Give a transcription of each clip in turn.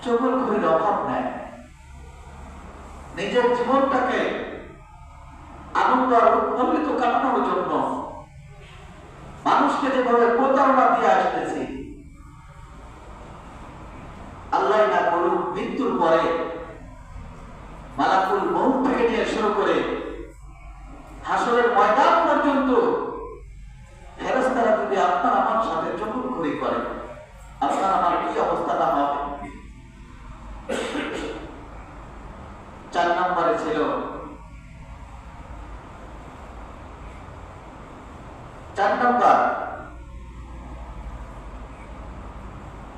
চগলখড়ির অভাব নাই। নিজের জীবনটাকে আনন্দ আর উৎফুল্লিত কাটানোর জন্য মানুষকে যেভাবে প্রতারণা দিয়ে আসতেছি, আল্লাহ না করুক মৃত্যুর পরে মালাকুল মউত থেকে নিয়ে শুরু করে হাসরের ময়দান পর্যন্ত ফেরেশতারা যদি আপনার আমার সাথে চগলখড়ি করে, আপনার আমার কি অবস্থাটা হবে? 4 নম্বরে ছিল 4 নম্বর,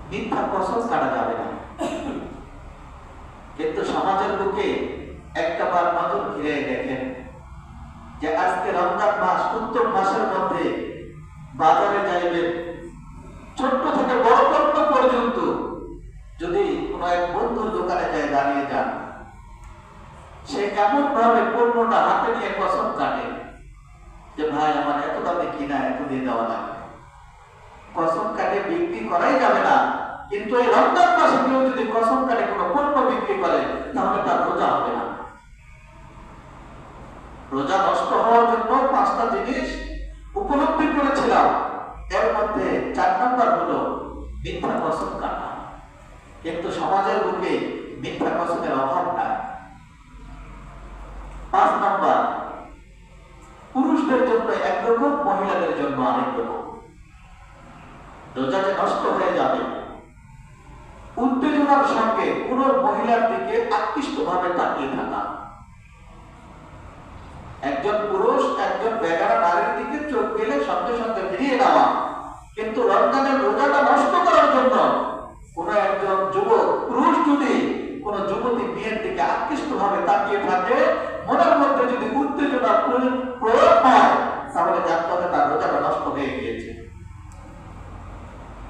মিথ্যা কসম কাটা যাবে না। কিন্তু সমাজের বুকে একটাবার নজর ঘিরে দেখেন যে আজকে রমজান মাস, উত্তম মাসের মধ্যে বাজারে যাইবেন, ছোট্ট থেকে বড় পর্যন্ত যদি কোন এক বন্ধুর দোকানে যায় দাঁড়িয়ে যান, সে কেমন ভাবে পণ্যটা হাতে নিয়ে কসম কাটে যে ভাই আমার এত দামে কিনা, এত দিয়ে দেওয়া লাগবে। কসম কাটে বিক্রি করাই যাবে না, কিন্তু এই রমজান মাসে কেউ যদি কসম কাটে কোনো পণ্য বিক্রি করে, তাহলে তার রোজা হবে না। রোজা নষ্ট হওয়ার জন্য 5টা জিনিস উপলব্ধি করেছিলাম, এর মধ্যে 4 নম্বর হলো মিথ্যা কসম কাটা। কিন্তু সমাজের বুকে মিথ্যা কসমের অভাব নাই। 5 নম্বর, পুরুষদের জন্য একরকম, মহিলাদের জন্য আরেক রকম। রোজা যে নষ্ট হয়ে যাবে, উত্তেজনার সঙ্গে কোন মহিলার দিকে আকৃষ্ট ভাবে তাকিয়ে থাকা। একজন পুরুষ একজন বেগানা নারীর দিকে চোখ গেলে সঙ্গে সঙ্গে ফিরিয়ে নেওয়া। কিন্তু রমজানের রোজাটা নষ্ট করার জন্য কোন একজন যুবক পুরুষ যদি কোন যুবতী মেয়ের দিকে আকৃষ্ট ভাবে তাকিয়ে থাকে, মনের মধ্যে যদি উত্তেজনা প্রয়োগ হয়, তাহলে জানতে হবে তার রোজাটা নষ্ট হয়ে গিয়েছে।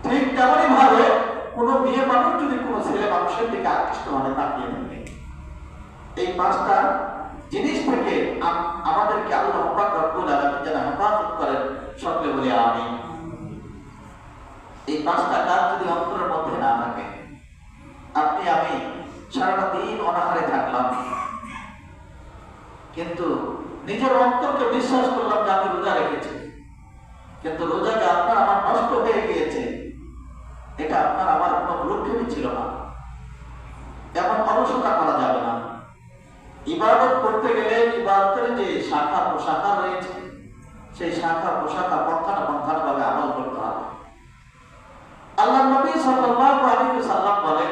ঠিক তেমনই ভাবে কোন মেয়ে মানুষ যদি কোন ছেলে মানুষের দিকে আকৃষ্ট ভাবে তাকিয়ে থাকে, এই 5টা জিনিস থেকে আমাদেরকে আল্লাহ পাক রব্বুল আলামিন যেন হেফাজত করেন, সকলে বলি আমিন। এই 5টা কাজ যদি অন্তরের মধ্যে না থাকে, আপনি আমি সারাটা দিন অনাহারে থাকলাম, কিন্তু নিজের অন্তরকে বিশ্বাস করলাম যে আমি রোজা রেখেছি, কিন্তু রোজা যে আপনার আমার নষ্ট হয়ে গিয়েছে, এটা আপনার আমার কোনো লক্ষ্যই ছিল না। এমন অলসতা করা যাবে না। ইবাদত করতে গেলে ইবাদতের যে শাখা প্রশাখা রয়েছে, সেই শাখা প্রশাখা পন্থানা ভাবে আমল করতে হবে। আল্লাহ নবী সাল্লাল্লাহু আলাইহি ওয়াসাল্লাম বলেন,